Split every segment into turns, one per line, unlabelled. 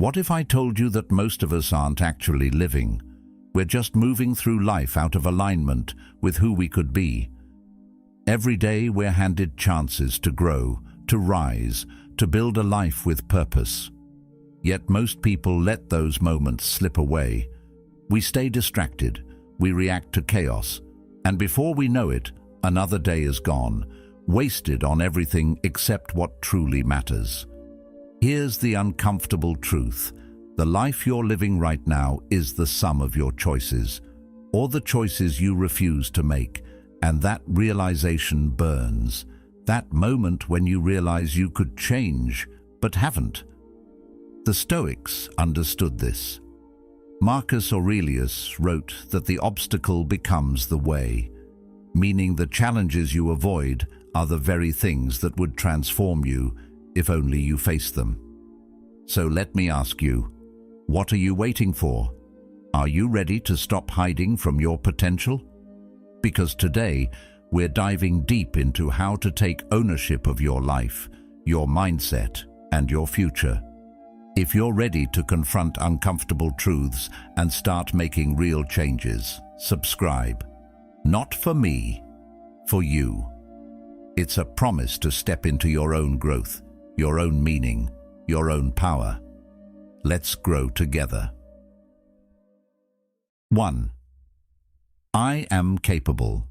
What if I told you that most of us aren't actually living? We're just moving through life out of alignment with who we could be. Every day we're handed chances to grow, to rise, to build a life with purpose. Yet most people let those moments slip away. We stay distracted, we react to chaos, and before we know it, another day is gone, wasted on everything except what truly matters. Here's the uncomfortable truth. The life you're living right now is the sum of your choices, or the choices you refuse to make, and that realization burns. That moment when you realize you could change, but haven't. The Stoics understood this. Marcus Aurelius wrote that the obstacle becomes the way, meaning the challenges you avoid are the very things that would transform you if only you face them. So let me ask you, what are you waiting for? Are you ready to stop hiding from your potential? Because today, we're diving deep into how to take ownership of your life, your mindset, and your future. If you're ready to confront uncomfortable truths and start making real changes, subscribe. Not for me, for you. It's a promise to step into your own growth, your own meaning, your own power. Let's grow together. 1. I am capable.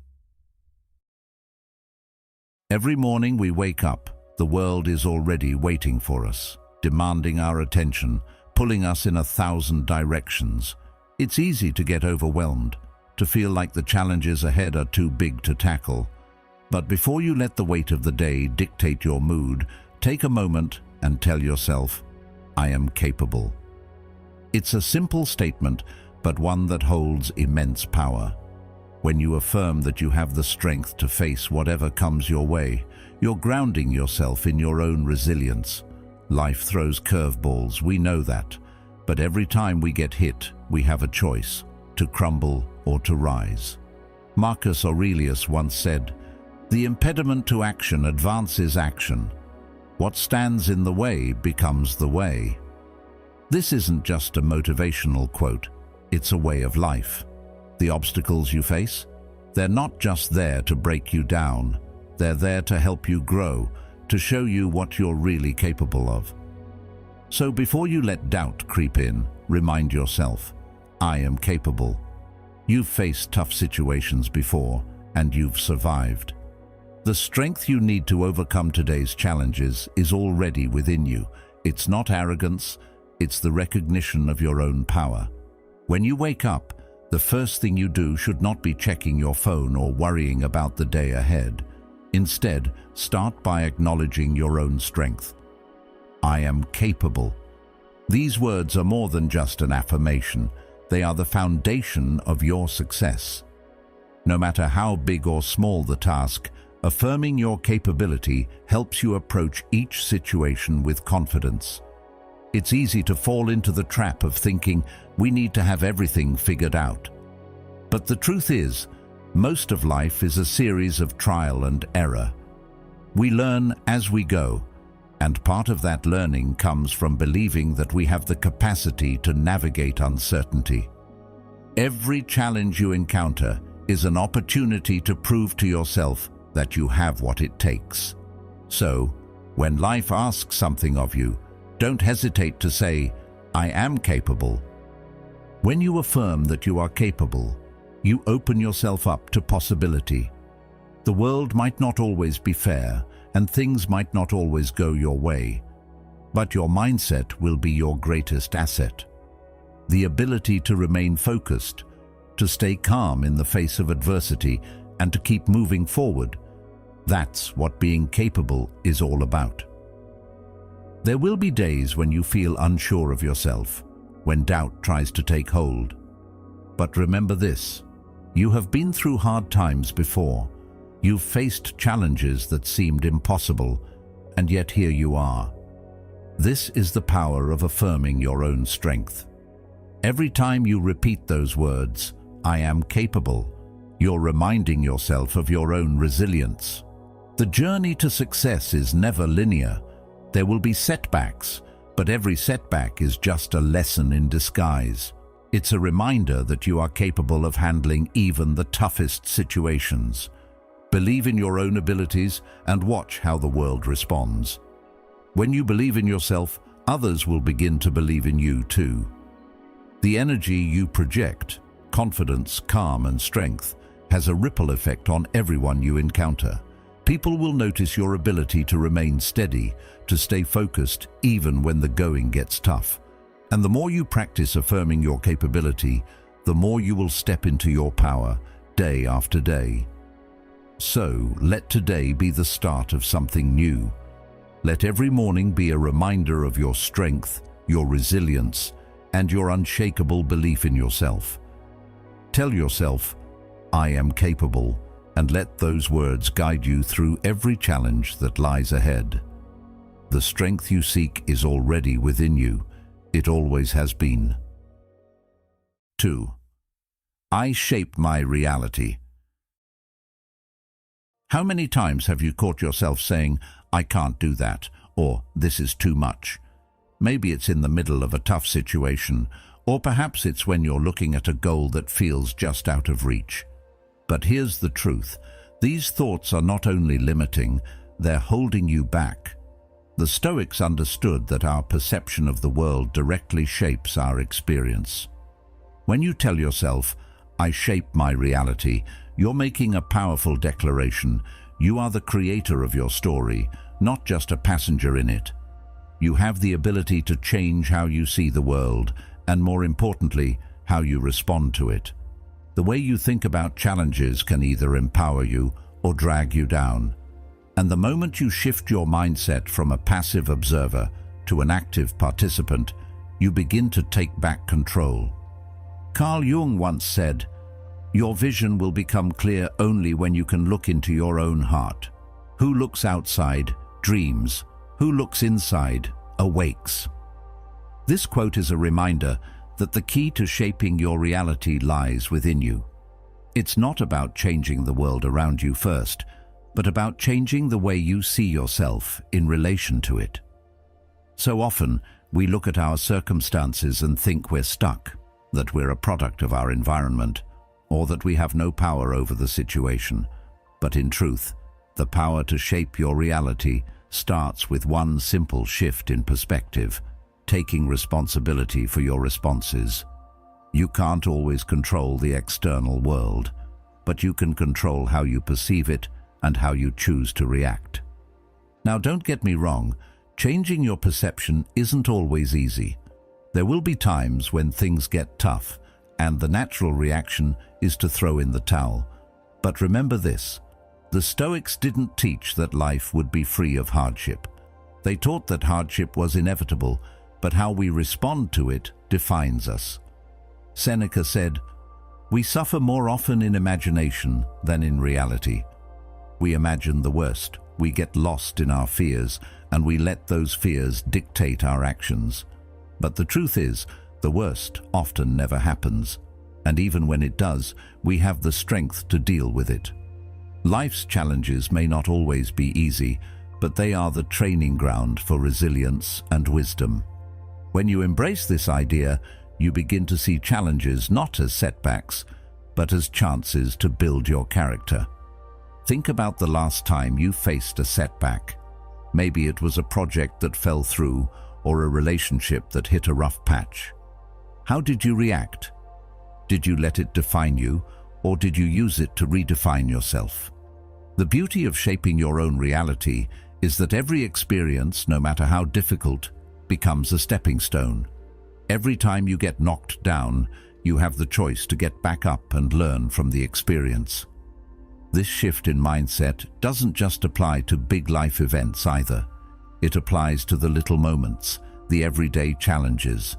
Every morning we wake up, the world is already waiting for us, demanding our attention, pulling us in 1,000 directions. It's easy to get overwhelmed, to feel like the challenges ahead are too big to tackle. But before you let the weight of the day dictate your mood, take a moment and tell yourself, I am capable. It's a simple statement, but one that holds immense power. When you affirm that you have the strength to face whatever comes your way, you're grounding yourself in your own resilience. Life throws curveballs, we know that. But every time we get hit, we have a choice, to crumble or to rise. Marcus Aurelius once said, "The impediment to action advances action. What stands in the way becomes the way." This isn't just a motivational quote, it's a way of life. The obstacles you face, they're not just there to break you down, they're there to help you grow, to show you what you're really capable of. So before you let doubt creep in, remind yourself, I am capable. You've faced tough situations before, and you've survived. The strength you need to overcome today's challenges is already within you. It's not arrogance, it's the recognition of your own power. When you wake up, the first thing you do should not be checking your phone or worrying about the day ahead. Instead, start by acknowledging your own strength. I am capable. These words are more than just an affirmation. They are the foundation of your success. No matter how big or small the task, affirming your capability helps you approach each situation with confidence. It's easy to fall into the trap of thinking we need to have everything figured out. But the truth is, most of life is a series of trial and error. We learn as we go, and part of that learning comes from believing that we have the capacity to navigate uncertainty. Every challenge you encounter is an opportunity to prove to yourself that you have what it takes. So, when life asks something of you, don't hesitate to say, I am capable. When you affirm that you are capable, you open yourself up to possibility. The world might not always be fair, and things might not always go your way, but your mindset will be your greatest asset. The ability to remain focused, to stay calm in the face of adversity, and to keep moving forward, that's what being capable is all about. There will be days when you feel unsure of yourself, when doubt tries to take hold. But remember this, you have been through hard times before. You've faced challenges that seemed impossible, and yet here you are. This is the power of affirming your own strength. Every time you repeat those words, I am capable, you're reminding yourself of your own resilience. The journey to success is never linear. There will be setbacks, But every setback is just a lesson in disguise. It's a reminder that you are capable of handling even the toughest situations. Believe in your own abilities and watch how the world responds. When you believe in yourself, others will begin to believe in you too. The energy you project, confidence, calm and strength, has a ripple effect on everyone you encounter. People will notice your ability to remain steady, to stay focused even when the going gets tough. And the more you practice affirming your capability, the more you will step into your power day after day. So, let today be the start of something new. Let every morning be a reminder of your strength, your resilience, and your unshakable belief in yourself. Tell yourself, "I am capable," and let those words guide you through every challenge that lies ahead. The strength you seek is already within you. It always has been. 2. I shape my reality. How many times have you caught yourself saying, "I can't do that," or "this is too much"? Maybe it's in the middle of a tough situation, or perhaps it's when you're looking at a goal that feels just out of reach. But here's the truth. These thoughts are not only limiting, they're holding you back. The Stoics understood that our perception of the world directly shapes our experience. When you tell yourself, "I shape my reality," you're making a powerful declaration. You are the creator of your story, not just a passenger in it. You have the ability to change how you see the world, and more importantly, how you respond to it. The way you think about challenges can either empower you or drag you down. And the moment you shift your mindset from a passive observer to an active participant, you begin to take back control. Carl Jung once said, "Your vision will become clear only when you can look into your own heart. Who looks outside dreams. Who looks inside awakes." This quote is a reminder that the key to shaping your reality lies within you. It's not about changing the world around you first, but about changing the way you see yourself in relation to it. So often, we look at our circumstances and think we're stuck, that we're a product of our environment, or that we have no power over the situation. But in truth, the power to shape your reality starts with one simple shift in perspective, taking responsibility for your responses. You can't always control the external world, but you can control how you perceive it and how you choose to react. Now, don't get me wrong, changing your perception isn't always easy. There will be times when things get tough, and the natural reaction is to throw in the towel. But remember this, the Stoics didn't teach that life would be free of hardship. They taught that hardship was inevitable, but how we respond to it defines us. Seneca said, "We suffer more often in imagination than in reality." We imagine the worst, we get lost in our fears, and we let those fears dictate our actions. But the truth is, the worst often never happens, and even when it does, we have the strength to deal with it. Life's challenges may not always be easy, but they are the training ground for resilience and wisdom. When you embrace this idea, you begin to see challenges not as setbacks, but as chances to build your character. Think about the last time you faced a setback. Maybe it was a project that fell through or a relationship that hit a rough patch. How did you react? Did you let it define you, or did you use it to redefine yourself? The beauty of shaping your own reality is that every experience, no matter how difficult, becomes a stepping stone. Every time you get knocked down, you have the choice to get back up and learn from the experience. This shift in mindset doesn't just apply to big life events either. It applies to the little moments, the everyday challenges.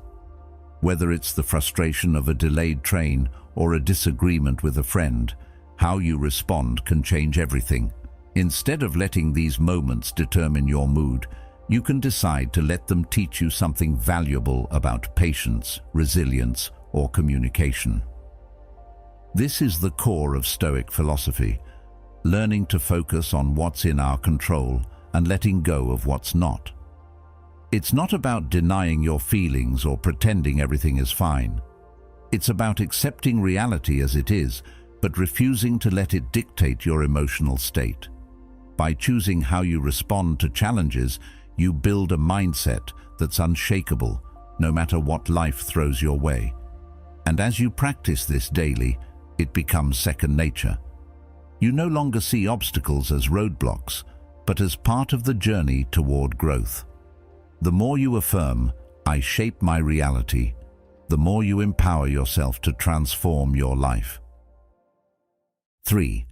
Whether it's the frustration of a delayed train or a disagreement with a friend, how you respond can change everything. Instead of letting these moments determine your mood, you can decide to let them teach you something valuable about patience, resilience, or communication. This is the core of Stoic philosophy, learning to focus on what's in our control and letting go of what's not. It's not about denying your feelings or pretending everything is fine. It's about accepting reality as it is, but refusing to let it dictate your emotional state. By choosing how you respond to challenges, you build a mindset that's unshakable, no matter what life throws your way. And as you practice this daily, it becomes second nature. You no longer see obstacles as roadblocks, but as part of the journey toward growth. The more you affirm, "I shape my reality," the more you empower yourself to transform your life. 3.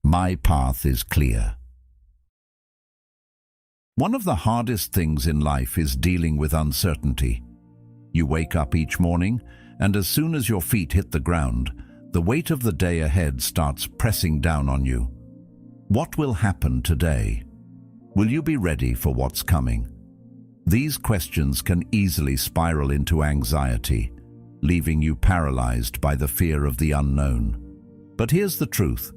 My path is clear. One of the hardest things in life is dealing with uncertainty. You wake up each morning, and as soon as your feet hit the ground, the weight of the day ahead starts pressing down on you. What will happen today? Will you be ready for what's coming? These questions can easily spiral into anxiety, leaving you paralyzed by the fear of the unknown. But here's the truth.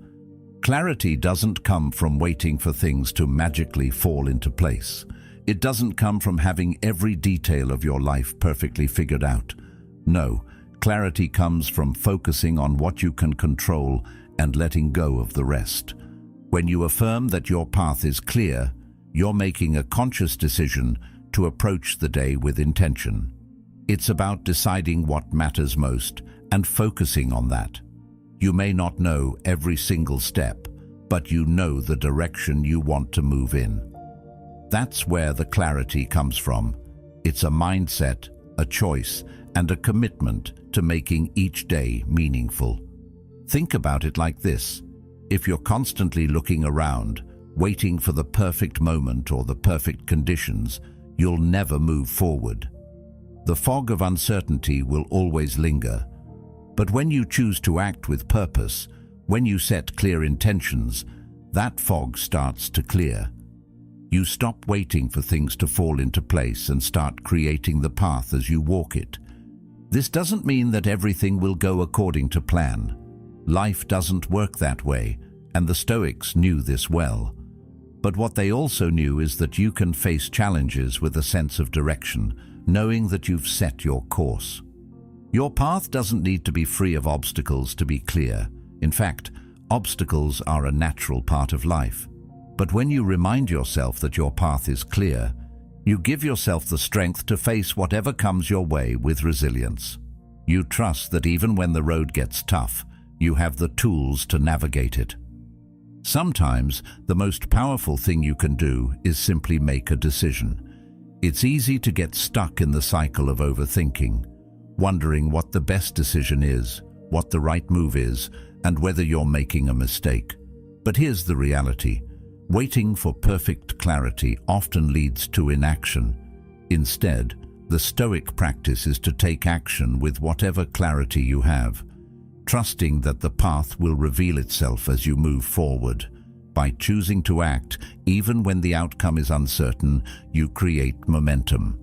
Clarity doesn't come from waiting for things to magically fall into place. It doesn't come from having every detail of your life perfectly figured out. No, clarity comes from focusing on what you can control and letting go of the rest. When you affirm that your path is clear, you're making a conscious decision to approach the day with intention. It's about deciding what matters most and focusing on that. You may not know every single step, but you know the direction you want to move in. That's where the clarity comes from. It's a mindset, a choice, and a commitment to making each day meaningful. Think about it like this. If you're constantly looking around, waiting for the perfect moment or the perfect conditions, you'll never move forward. The fog of uncertainty will always linger. But when you choose to act with purpose, when you set clear intentions, that fog starts to clear. You stop waiting for things to fall into place and start creating the path as you walk it. This doesn't mean that everything will go according to plan. Life doesn't work that way, and the Stoics knew this well. But what they also knew is that you can face challenges with a sense of direction, knowing that you've set your course. Your path doesn't need to be free of obstacles to be clear. In fact, obstacles are a natural part of life. But when you remind yourself that your path is clear, you give yourself the strength to face whatever comes your way with resilience. You trust that even when the road gets tough, you have the tools to navigate it. Sometimes, the most powerful thing you can do is simply make a decision. It's easy to get stuck in the cycle of overthinking, wondering what the best decision is, what the right move is, and whether you're making a mistake. But here's the reality. Waiting for perfect clarity often leads to inaction. Instead, the Stoic practice is to take action with whatever clarity you have, trusting that the path will reveal itself as you move forward. By choosing to act, even when the outcome is uncertain, you create momentum.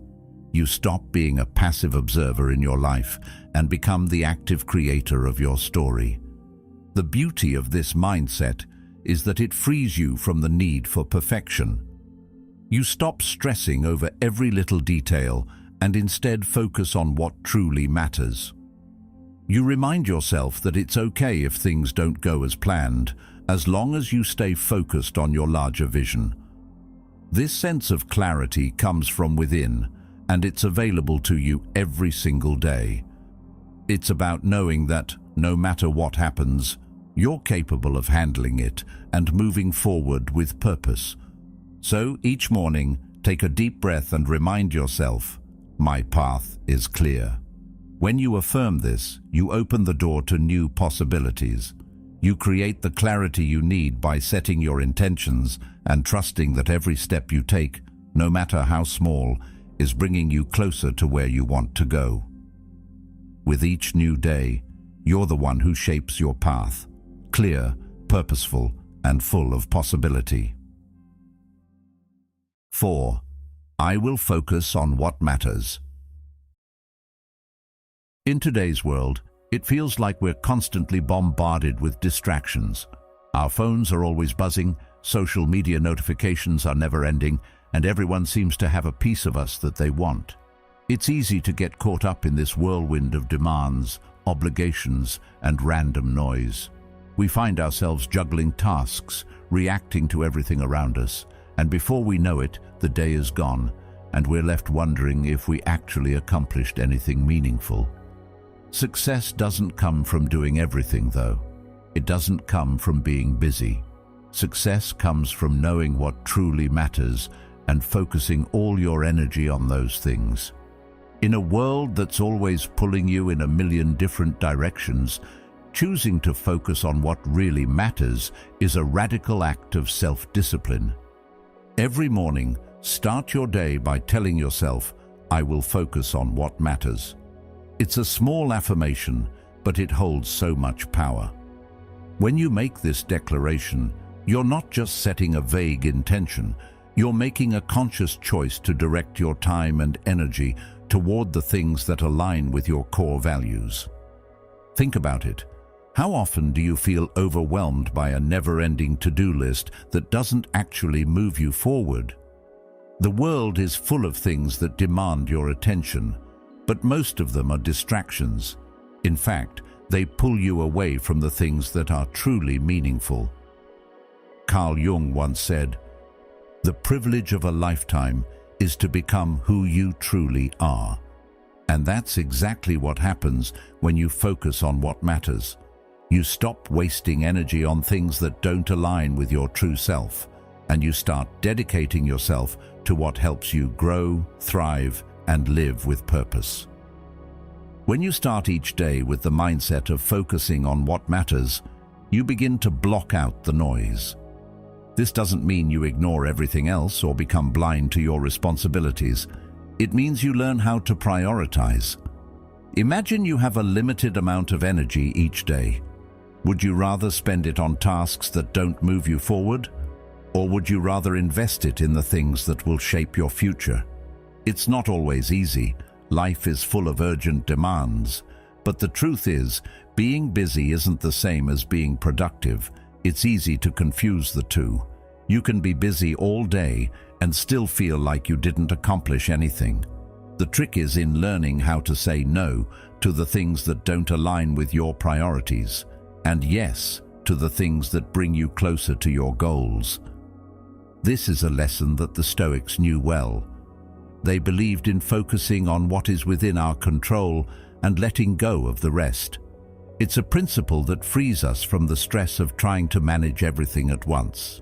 You stop being a passive observer in your life and become the active creator of your story. The beauty of this mindset is that it frees you from the need for perfection. You stop stressing over every little detail and instead focus on what truly matters. You remind yourself that it's okay if things don't go as planned, as long as you stay focused on your larger vision. This sense of clarity comes from within, and it's available to you every single day. It's about knowing that, no matter what happens, you're capable of handling it and moving forward with purpose. So each morning, take a deep breath and remind yourself, "My path is clear." When you affirm this, you open the door to new possibilities. You create the clarity you need by setting your intentions and trusting that every step you take, no matter how small, is bringing you closer to where you want to go. With each new day, you're the one who shapes your path, clear, purposeful, and full of possibility. 4. I will focus on what matters. In today's world, it feels like we're constantly bombarded with distractions. Our phones are always buzzing, social media notifications are never ending, and everyone seems to have a piece of us that they want. It's easy to get caught up in this whirlwind of demands, obligations, and random noise. We find ourselves juggling tasks, reacting to everything around us, and before we know it, the day is gone, and we're left wondering if we actually accomplished anything meaningful. Success doesn't come from doing everything, though. It doesn't come from being busy. Success comes from knowing what truly matters and focusing all your energy on those things. In a world that's always pulling you in a million different directions, choosing to focus on what really matters is a radical act of self-discipline. Every morning, start your day by telling yourself, "I will focus on what matters." It's a small affirmation, but it holds so much power. When you make this declaration, you're not just setting a vague intention, you're making a conscious choice to direct your time and energy toward the things that align with your core values. Think about it. How often do you feel overwhelmed by a never-ending to-do list that doesn't actually move you forward? The world is full of things that demand your attention, but most of them are distractions. In fact, they pull you away from the things that are truly meaningful. Carl Jung once said, "The privilege of a lifetime is to become who you truly are." And that's exactly what happens when you focus on what matters. You stop wasting energy on things that don't align with your true self, and you start dedicating yourself to what helps you grow, thrive, and live with purpose. When you start each day with the mindset of focusing on what matters, you begin to block out the noise. This doesn't mean you ignore everything else or become blind to your responsibilities. It means you learn how to prioritize. Imagine you have a limited amount of energy each day. Would you rather spend it on tasks that don't move you forward? Or would you rather invest it in the things that will shape your future? It's not always easy. Life is full of urgent demands. But the truth is, being busy isn't the same as being productive. It's easy to confuse the two. You can be busy all day and still feel like you didn't accomplish anything. The trick is in learning how to say no to the things that don't align with your priorities, and yes to the things that bring you closer to your goals. This is a lesson that the Stoics knew well. They believed in focusing on what is within our control and letting go of the rest. It's a principle that frees us from the stress of trying to manage everything at once.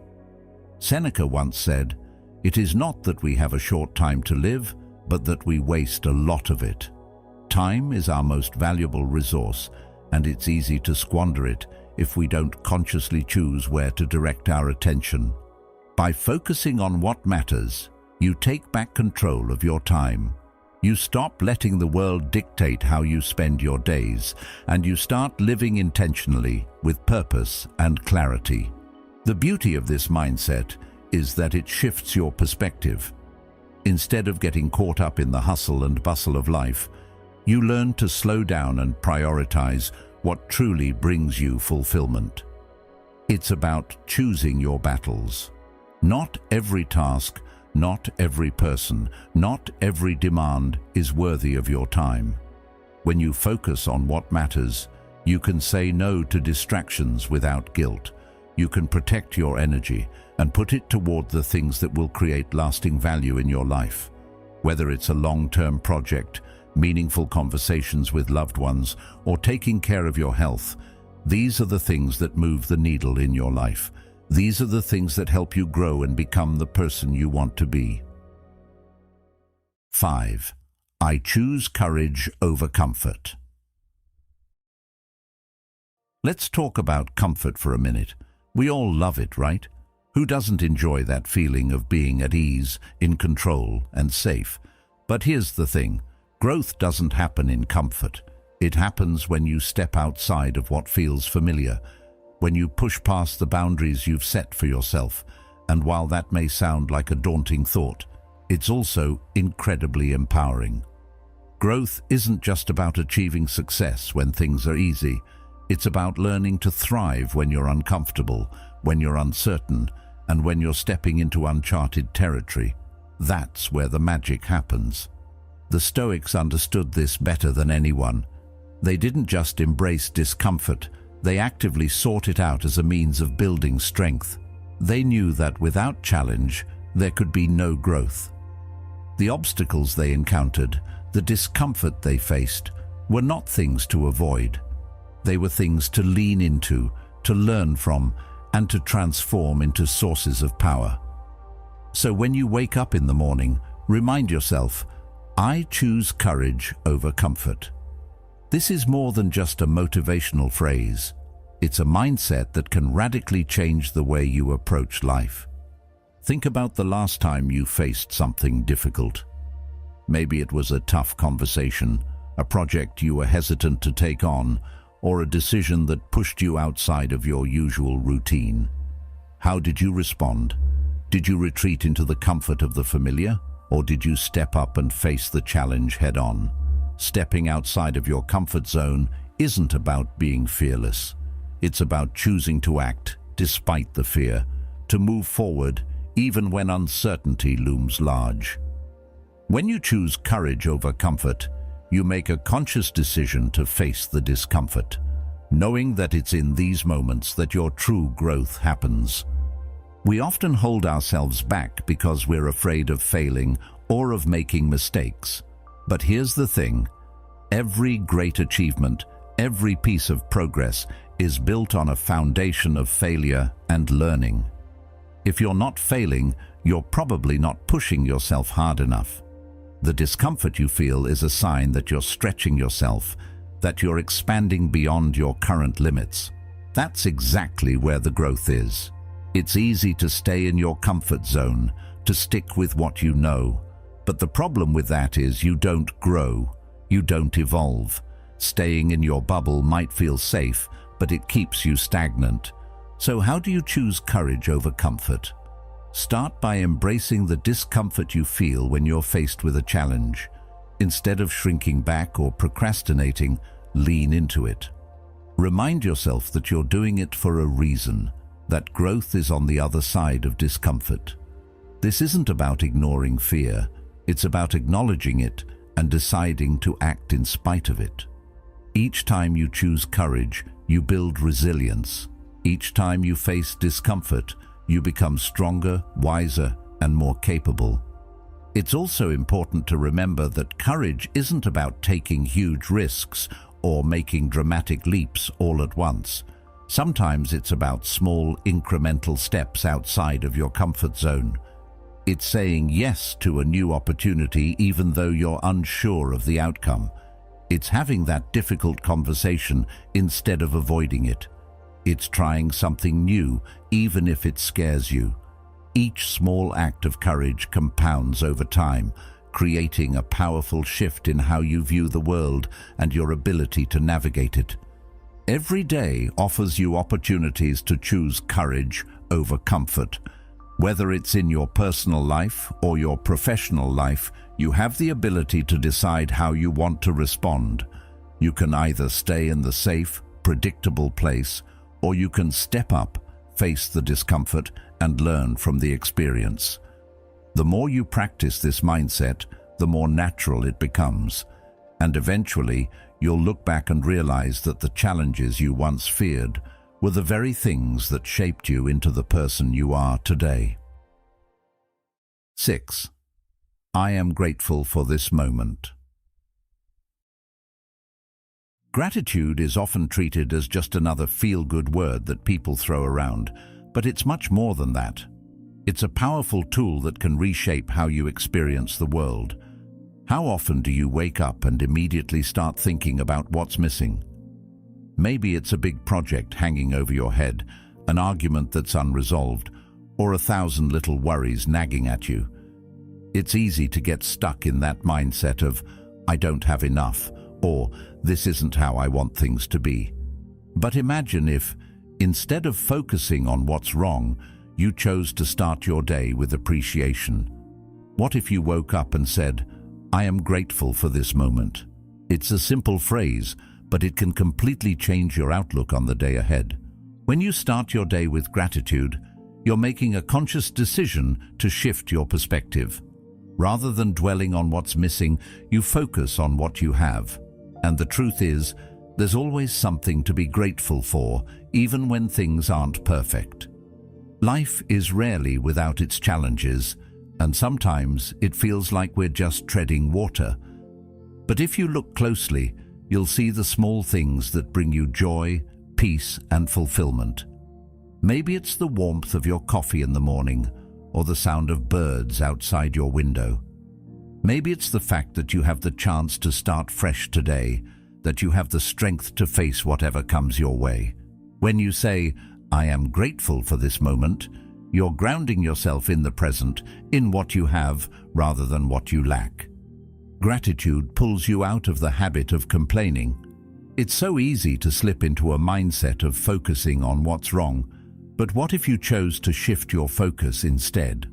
Seneca once said, "It is not that we have a short time to live, but that we waste a lot of it." Time is our most valuable resource, and it's easy to squander it if we don't consciously choose where to direct our attention. By focusing on what matters, you take back control of your time. You stop letting the world dictate how you spend your days, and you start living intentionally with purpose and clarity. The beauty of this mindset is that it shifts your perspective. Instead of getting caught up in the hustle and bustle of life, you learn to slow down and prioritize what truly brings you fulfillment. It's about choosing your battles. Not every task, not every person, not every demand is worthy of your time. When you focus on what matters, you can say no to distractions without guilt. You can protect your energy and put it toward the things that will create lasting value in your life. Whether it's a long-term project, meaningful conversations with loved ones, or taking care of your health, these are the things that move the needle in your life. These are the things that help you grow and become the person you want to be. 5. I choose courage over comfort. Let's talk about comfort for a minute. We all love it, right? Who doesn't enjoy that feeling of being at ease, in control, and safe? But here's the thing. Growth doesn't happen in comfort. It happens when you step outside of what feels familiar, when you push past the boundaries you've set for yourself. And while that may sound like a daunting thought, it's also incredibly empowering. Growth isn't just about achieving success when things are easy. It's about learning to thrive when you're uncomfortable, when you're uncertain, and when you're stepping into uncharted territory. That's where the magic happens. The Stoics understood this better than anyone. They didn't just embrace discomfort, they actively sought it out as a means of building strength. They knew that without challenge, there could be no growth. The obstacles they encountered, the discomfort they faced, were not things to avoid. They were things to lean into, to learn from, and to transform into sources of power. So when you wake up in the morning, remind yourself, I choose courage over comfort. This is more than just a motivational phrase. It's a mindset that can radically change the way you approach life. Think about the last time you faced something difficult. Maybe it was a tough conversation, a project you were hesitant to take on, or a decision that pushed you outside of your usual routine. How did you respond? Did you retreat into the comfort of the familiar, or did you step up and face the challenge head-on? Stepping outside of your comfort zone isn't about being fearless. It's about choosing to act despite the fear, to move forward even when uncertainty looms large. When you choose courage over comfort, you make a conscious decision to face the discomfort, knowing that it's in these moments that your true growth happens. We often hold ourselves back because we're afraid of failing or of making mistakes. But here's the thing, every great achievement, every piece of progress is built on a foundation of failure and learning. If you're not failing, you're probably not pushing yourself hard enough. The discomfort you feel is a sign that you're stretching yourself, that you're expanding beyond your current limits. That's exactly where the growth is. It's easy to stay in your comfort zone, to stick with what you know. But the problem with that is you don't grow, you don't evolve. Staying in your bubble might feel safe, but it keeps you stagnant. So how do you choose courage over comfort? Start by embracing the discomfort you feel when you're faced with a challenge. Instead of shrinking back or procrastinating, lean into it. Remind yourself that you're doing it for a reason, that growth is on the other side of discomfort. This isn't about ignoring fear. It's about acknowledging it and deciding to act in spite of it. Each time you choose courage, you build resilience. Each time you face discomfort, you become stronger, wiser, and more capable. It's also important to remember that courage isn't about taking huge risks or making dramatic leaps all at once. Sometimes it's about small, incremental steps outside of your comfort zone. It's saying yes to a new opportunity even though you're unsure of the outcome. It's having that difficult conversation instead of avoiding it. It's trying something new even if it scares you. Each small act of courage compounds over time, creating a powerful shift in how you view the world and your ability to navigate it. Every day offers you opportunities to choose courage over comfort. Whether it's in your personal life or your professional life, you have the ability to decide how you want to respond. You can either stay in the safe, predictable place, or you can step up, face the discomfort, and learn from the experience. The more you practice this mindset, the more natural it becomes. And eventually, you'll look back and realize that the challenges you once feared were the very things that shaped you into the person you are today. 6. I am grateful for this moment. Gratitude is often treated as just another feel-good word that people throw around, but it's much more than that. It's a powerful tool that can reshape how you experience the world. How often do you wake up and immediately start thinking about what's missing? Maybe it's a big project hanging over your head, an argument that's unresolved, or 1,000 little worries nagging at you. It's easy to get stuck in that mindset of, I don't have enough, or this isn't how I want things to be. But imagine if, instead of focusing on what's wrong, you chose to start your day with appreciation. What if you woke up and said, I am grateful for this moment? It's a simple phrase, but it can completely change your outlook on the day ahead. When you start your day with gratitude, you're making a conscious decision to shift your perspective. Rather than dwelling on what's missing, you focus on what you have. And the truth is, there's always something to be grateful for, even when things aren't perfect. Life is rarely without its challenges, and sometimes it feels like we're just treading water. But if you look closely, you'll see the small things that bring you joy, peace, and fulfillment. Maybe it's the warmth of your coffee in the morning, or the sound of birds outside your window. Maybe it's the fact that you have the chance to start fresh today, that you have the strength to face whatever comes your way. When you say, "I am grateful for this moment," you're grounding yourself in the present, in what you have rather than what you lack. Gratitude pulls you out of the habit of complaining. It's so easy to slip into a mindset of focusing on what's wrong, but what if you chose to shift your focus instead?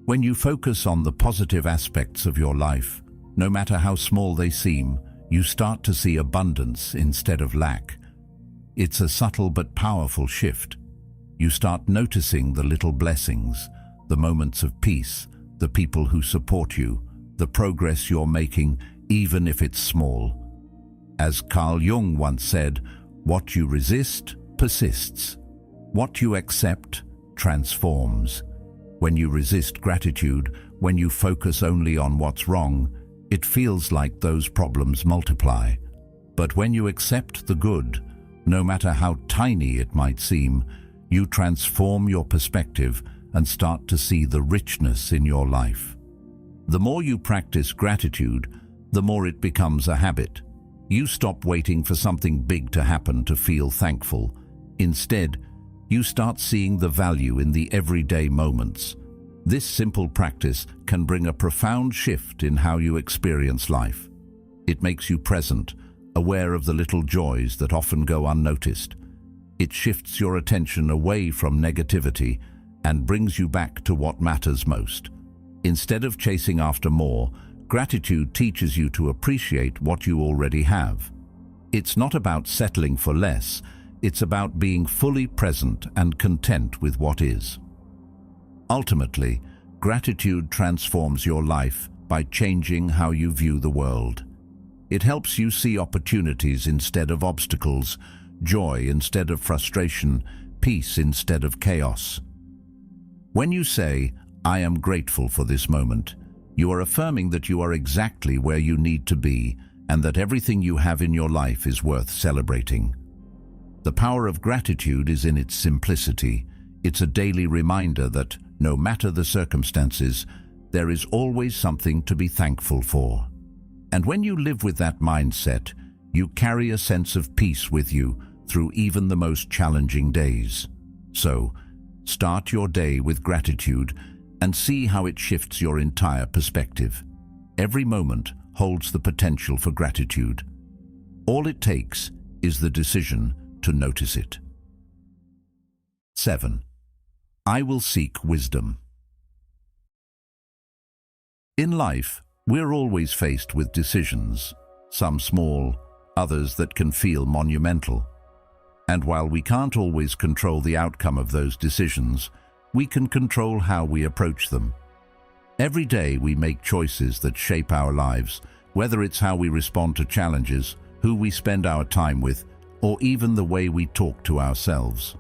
When you focus on the positive aspects of your life, no matter how small they seem, you start to see abundance instead of lack. It's a subtle but powerful shift. You start noticing the little blessings, the moments of peace, the people who support you, the progress you're making, even if it's small. As Carl Jung once said, "What you resist persists. What you accept transforms." When you resist gratitude, when you focus only on what's wrong, it feels like those problems multiply. But when you accept the good, no matter how tiny it might seem, you transform your perspective and start to see the richness in your life. The more you practice gratitude, the more it becomes a habit. You stop waiting for something big to happen to feel thankful. Instead, you start seeing the value in the everyday moments. This simple practice can bring a profound shift in how you experience life. It makes you present, aware of the little joys that often go unnoticed. It shifts your attention away from negativity and brings you back to what matters most. Instead of chasing after more, gratitude teaches you to appreciate what you already have. It's not about settling for less, it's about being fully present and content with what is. Ultimately, gratitude transforms your life by changing how you view the world. It helps you see opportunities instead of obstacles, joy instead of frustration, peace instead of chaos. When you say, "I am grateful for this moment," you are affirming that you are exactly where you need to be and that everything you have in your life is worth celebrating. The power of gratitude is in its simplicity. It's a daily reminder that, no matter the circumstances, there is always something to be thankful for. And when you live with that mindset, you carry a sense of peace with you through even the most challenging days. So, start your day with gratitude and see how it shifts your entire perspective. Every moment holds the potential for gratitude. All it takes is the decision to notice it. 7. I will seek wisdom. In life, we're always faced with decisions, some small, others that can feel monumental. And while we can't always control the outcome of those decisions, we can control how we approach them. Every day we make choices that shape our lives, whether it's how we respond to challenges, who we spend our time with, or even the way we talk to ourselves.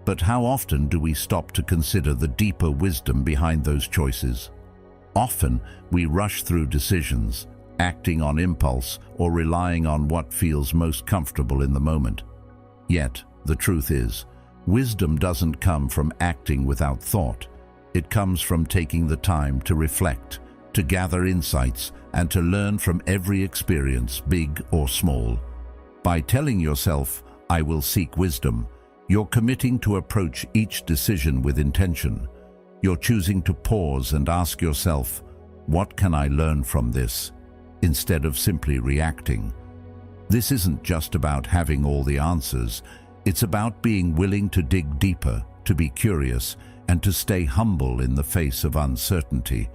But how often do we stop to consider the deeper wisdom behind those choices? Often we rush through decisions, acting on impulse or relying on what feels most comfortable in the moment. Yet, the truth is, wisdom doesn't come from acting without thought. It comes from taking the time to reflect, to gather insights, and to learn from every experience, big or small. By telling yourself, "I will seek wisdom," you're committing to approach each decision with intention. You're choosing to pause and ask yourself, "What can I learn from this?" instead of simply reacting. This isn't just about having all the answers. It's about being willing to dig deeper, to be curious, and to stay humble in the face of uncertainty.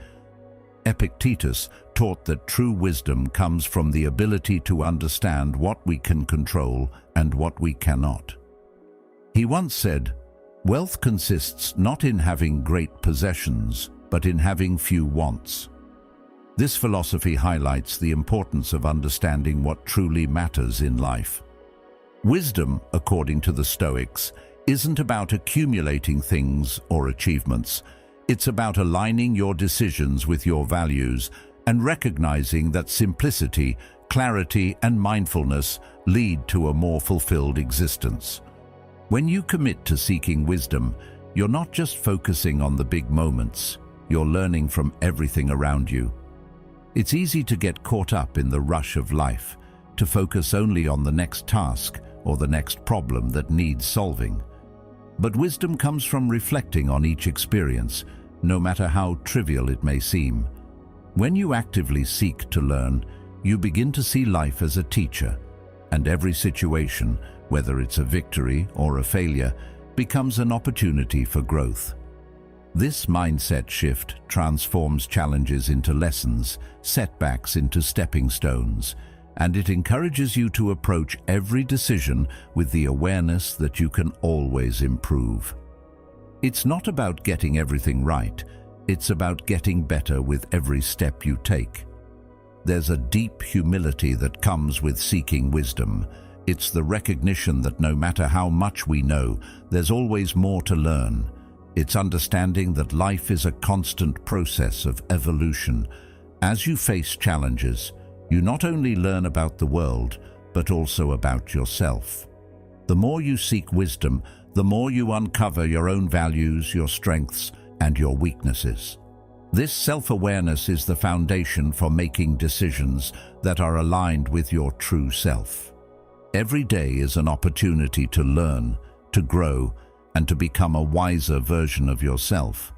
Epictetus taught that true wisdom comes from the ability to understand what we can control and what we cannot. He once said, "Wealth consists not in having great possessions, but in having few wants." This philosophy highlights the importance of understanding what truly matters in life. Wisdom, according to the Stoics, isn't about accumulating things or achievements. It's about aligning your decisions with your values and recognizing that simplicity, clarity, and mindfulness lead to a more fulfilled existence. When you commit to seeking wisdom, you're not just focusing on the big moments, you're learning from everything around you. It's easy to get caught up in the rush of life, to focus only on the next task or the next problem that needs solving. But wisdom comes from reflecting on each experience, no matter how trivial it may seem. When you actively seek to learn, you begin to see life as a teacher, and every situation, whether it's a victory or a failure, becomes an opportunity for growth. This mindset shift transforms challenges into lessons, setbacks into stepping stones, and it encourages you to approach every decision with the awareness that you can always improve. It's not about getting everything right, it's about getting better with every step you take. There's a deep humility that comes with seeking wisdom. It's the recognition that no matter how much we know, there's always more to learn. It's understanding that life is a constant process of evolution. As you face challenges, you not only learn about the world, but also about yourself. The more you seek wisdom, the more you uncover your own values, your strengths, and your weaknesses. This self-awareness is the foundation for making decisions that are aligned with your true self. Every day is an opportunity to learn, to grow, and to become a wiser version of yourself.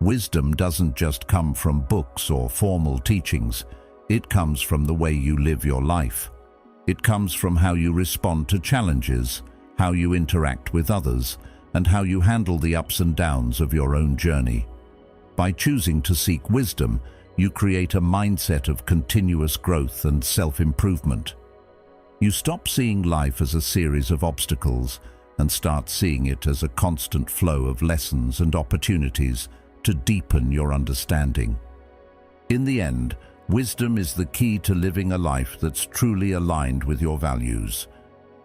Wisdom doesn't just come from books or formal teachings. It comes from the way you live your life. It comes from how you respond to challenges, how you interact with others, and how you handle the ups and downs of your own journey. By choosing to seek wisdom, you create a mindset of continuous growth and self-improvement. You stop seeing life as a series of obstacles and start seeing it as a constant flow of lessons and opportunities to deepen your understanding. In the end, wisdom is the key to living a life that's truly aligned with your values.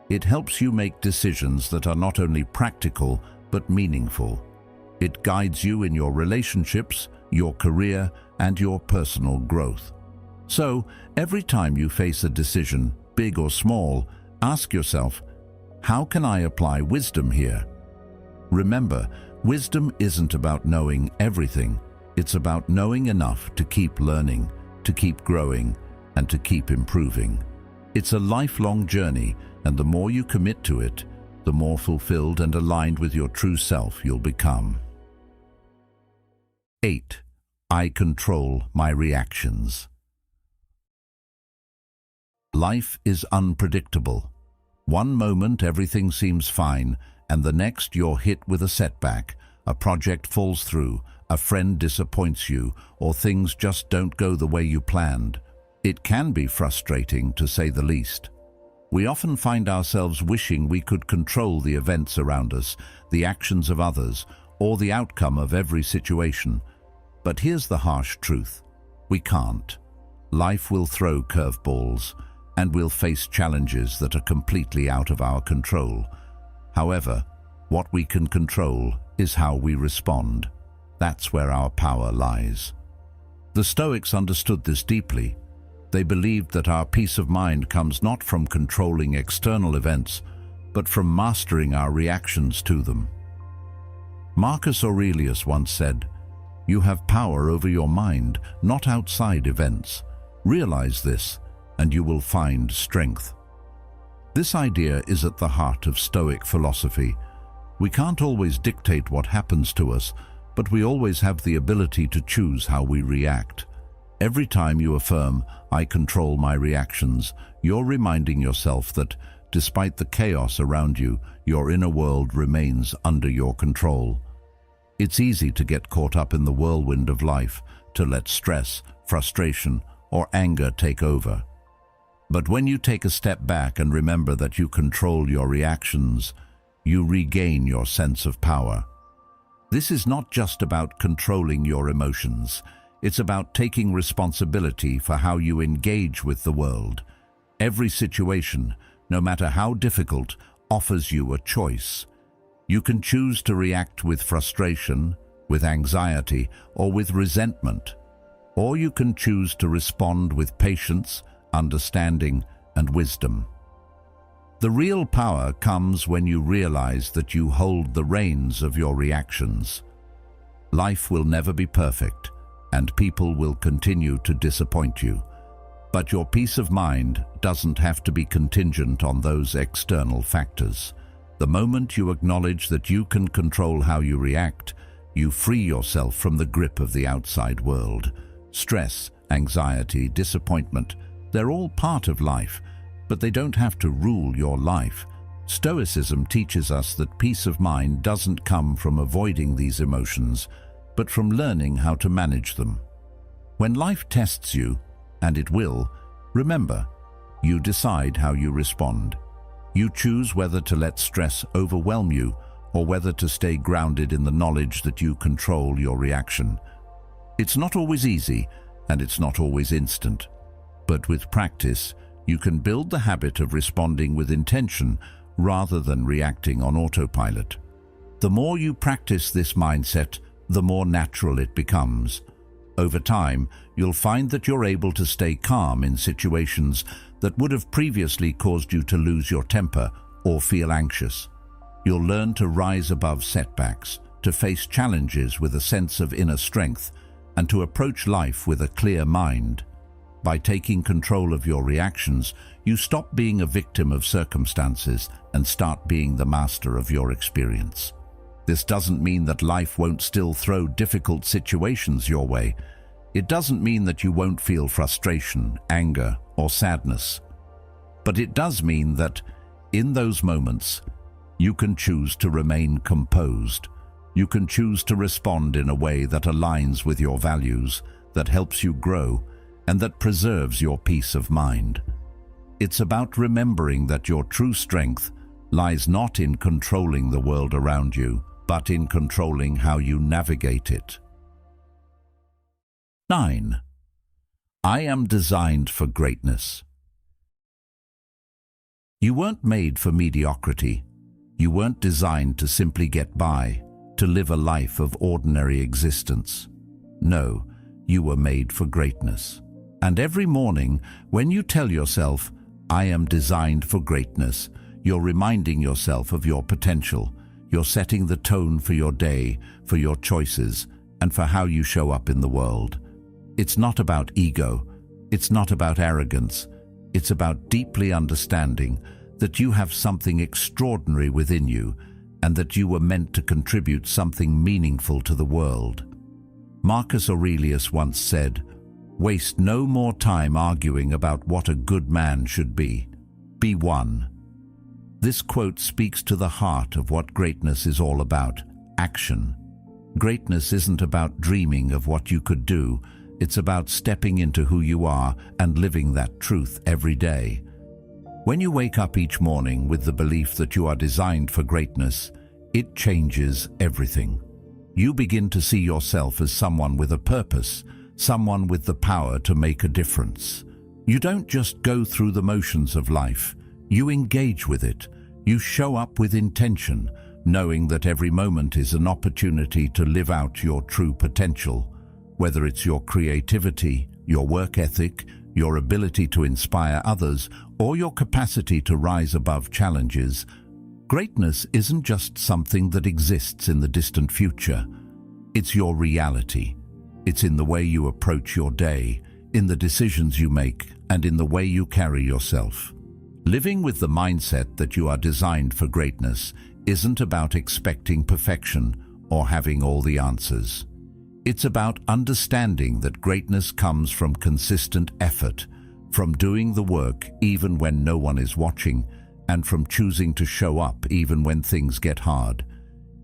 It helps you make decisions that are not only practical, but meaningful. It guides you in your relationships, your career, and your personal growth. So, every time you face a decision, big or small, ask yourself, how can I apply wisdom here? Remember, wisdom isn't about knowing everything. It's about knowing enough to keep learning, to keep growing, and to keep improving. It's a lifelong journey, and the more you commit to it, the more fulfilled and aligned with your true self you'll become. 8. I control my reactions. Life is unpredictable. One moment everything seems fine, and the next you're hit with a setback. A project falls through, a friend disappoints you, or things just don't go the way you planned. It can be frustrating, to say the least. We often find ourselves wishing we could control the events around us, the actions of others, or the outcome of every situation. But here's the harsh truth. We can't. Life will throw curveballs, and we'll face challenges that are completely out of our control. However, what we can control is how we respond. That's where our power lies. The Stoics understood this deeply. They believed that our peace of mind comes not from controlling external events, but from mastering our reactions to them. Marcus Aurelius once said, "You have power over your mind, not outside events. Realize this, and you will find strength." This idea is at the heart of Stoic philosophy. We can't always dictate what happens to us, but we always have the ability to choose how we react. Every time you affirm, "I control my reactions," you're reminding yourself that, despite the chaos around you, your inner world remains under your control. It's easy to get caught up in the whirlwind of life, to let stress, frustration, or anger take over. But when you take a step back and remember that you control your reactions, you regain your sense of power. This is not just about controlling your emotions. It's about taking responsibility for how you engage with the world. Every situation, no matter how difficult, offers you a choice. You can choose to react with frustration, with anxiety, or with resentment. Or you can choose to respond with patience, understanding, and wisdom. The real power comes when you realize that you hold the reins of your reactions. Life will never be perfect, and people will continue to disappoint you. But your peace of mind doesn't have to be contingent on those external factors. The moment you acknowledge that you can control how you react, you free yourself from the grip of the outside world. Stress, anxiety, disappointment, they're all part of life, but they don't have to rule your life. Stoicism teaches us that peace of mind doesn't come from avoiding these emotions, but from learning how to manage them. When life tests you, and it will, remember, you decide how you respond. You choose whether to let stress overwhelm you or whether to stay grounded in the knowledge that you control your reaction. It's not always easy, and it's not always instant. But with practice, you can build the habit of responding with intention rather than reacting on autopilot. The more you practice this mindset, the more natural it becomes. Over time, you'll find that you're able to stay calm in situations that would have previously caused you to lose your temper or feel anxious. You'll learn to rise above setbacks, to face challenges with a sense of inner strength, and to approach life with a clear mind. By taking control of your reactions, you stop being a victim of circumstances and start being the master of your experience. This doesn't mean that life won't still throw difficult situations your way. It doesn't mean that you won't feel frustration, anger, or sadness. But it does mean that, in those moments, you can choose to remain composed. You can choose to respond in a way that aligns with your values, that helps you grow, and that preserves your peace of mind. It's about remembering that your true strength lies not in controlling the world around you, but in controlling how you navigate it. 9. I am designed for greatness. You weren't made for mediocrity. You weren't designed to simply get by, to live a life of ordinary existence. No, you were made for greatness. And every morning, when you tell yourself, I am designed for greatness, you're reminding yourself of your potential. You're setting the tone for your day, for your choices, and for how you show up in the world. It's not about ego. It's not about arrogance. It's about deeply understanding that you have something extraordinary within you and that you were meant to contribute something meaningful to the world. Marcus Aurelius once said, "Waste no more time arguing about what a good man should be. Be one." This quote speaks to the heart of what greatness is all about: action. Greatness isn't about dreaming of what you could do. It's about stepping into who you are and living that truth every day. When you wake up each morning with the belief that you are designed for greatness, it changes everything. You begin to see yourself as someone with a purpose, someone with the power to make a difference. You don't just go through the motions of life. You engage with it. You show up with intention, knowing that every moment is an opportunity to live out your true potential. Whether it's your creativity, your work ethic, your ability to inspire others, or your capacity to rise above challenges, greatness isn't just something that exists in the distant future. It's your reality. It's in the way you approach your day, in the decisions you make, and in the way you carry yourself. Living with the mindset that you are designed for greatness isn't about expecting perfection or having all the answers. It's about understanding that greatness comes from consistent effort, from doing the work even when no one is watching, and from choosing to show up even when things get hard.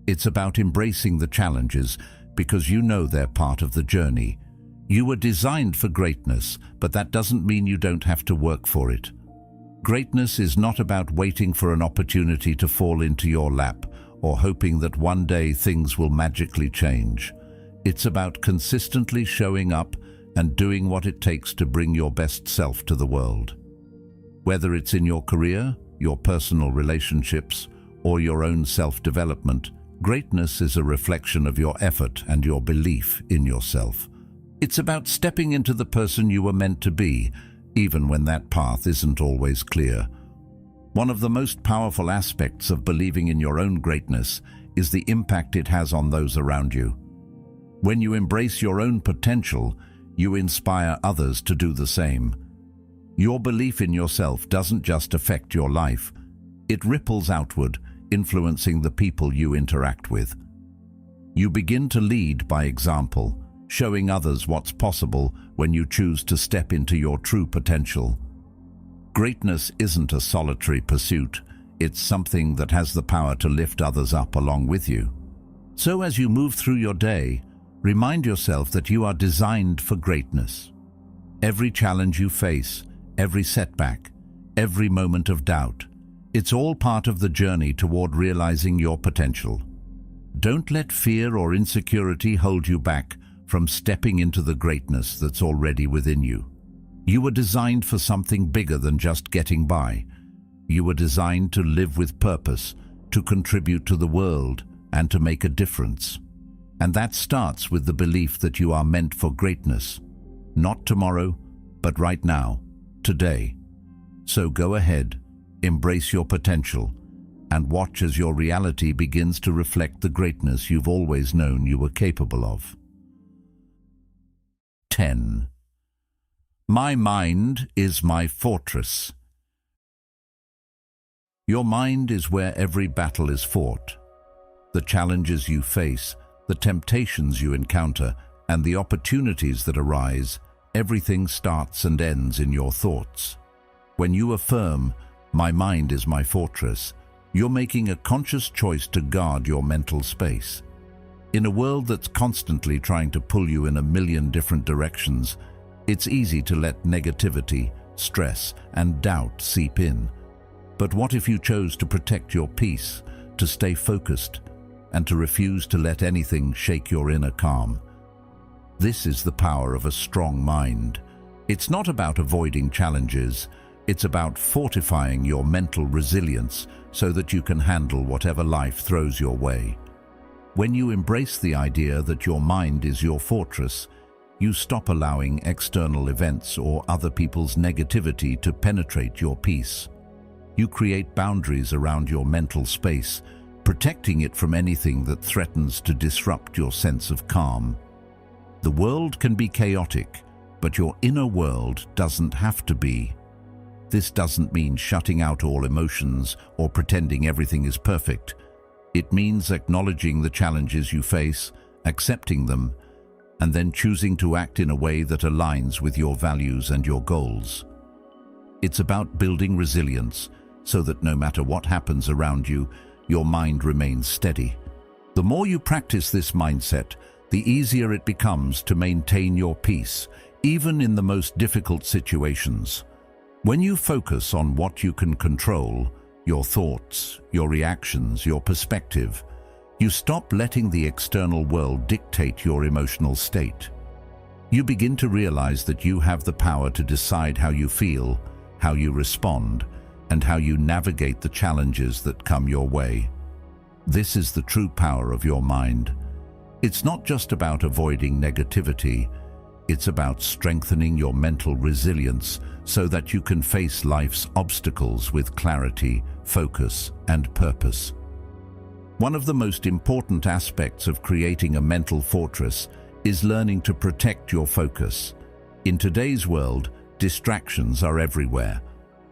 It's about embracing the challenges because you know they're part of the journey. You were designed for greatness, but that doesn't mean you don't have to work for it. Greatness is not about waiting for an opportunity to fall into your lap or hoping that one day things will magically change. It's about consistently showing up and doing what it takes to bring your best self to the world. Whether it's in your career, your personal relationships, or your own self-development, greatness is a reflection of your effort and your belief in yourself. It's about stepping into the person you were meant to be, even when that path isn't always clear. One of the most powerful aspects of believing in your own greatness is the impact it has on those around you. When you embrace your own potential, you inspire others to do the same. Your belief in yourself doesn't just affect your life, it ripples outward, influencing the people you interact with. You begin to lead by example, showing others what's possible when you choose to step into your true potential. Greatness isn't a solitary pursuit, it's something that has the power to lift others up along with you. So as you move through your day, remind yourself that you are designed for greatness. Every challenge you face, every setback, every moment of doubt, it's all part of the journey toward realizing your potential. Don't let fear or insecurity hold you back from stepping into the greatness that's already within you. You were designed for something bigger than just getting by. You were designed to live with purpose, to contribute to the world, and to make a difference. And that starts with the belief that you are meant for greatness. Not tomorrow, but right now, today. So go ahead, embrace your potential, and watch as your reality begins to reflect the greatness you've always known you were capable of. 10. My mind is my fortress. Your mind is where every battle is fought. The challenges you face, the temptations you encounter, and the opportunities that arise, everything starts and ends in your thoughts. When you affirm, "My mind is my fortress," you're making a conscious choice to guard your mental space. In a world that's constantly trying to pull you in a million different directions, it's easy to let negativity, stress, and doubt seep in. But what if you chose to protect your peace, to stay focused, and to refuse to let anything shake your inner calm? This is the power of a strong mind. It's not about avoiding challenges, it's about fortifying your mental resilience so that you can handle whatever life throws your way. When you embrace the idea that your mind is your fortress, you stop allowing external events or other people's negativity to penetrate your peace. You create boundaries around your mental space, protecting it from anything that threatens to disrupt your sense of calm. The world can be chaotic, but your inner world doesn't have to be. This doesn't mean shutting out all emotions or pretending everything is perfect. It means acknowledging the challenges you face, accepting them, and then choosing to act in a way that aligns with your values and your goals. It's about building resilience so that no matter what happens around you, your mind remains steady. The more you practice this mindset, the easier it becomes to maintain your peace, even in the most difficult situations. When you focus on what you can control, your thoughts, your reactions, your perspective, you stop letting the external world dictate your emotional state. You begin to realize that you have the power to decide how you feel, how you respond, and how you navigate the challenges that come your way. This is the true power of your mind. It's not just about avoiding negativity, it's about strengthening your mental resilience so that you can face life's obstacles with clarity, focus, and purpose. One of the most important aspects of creating a mental fortress is learning to protect your focus. In today's world, distractions are everywhere.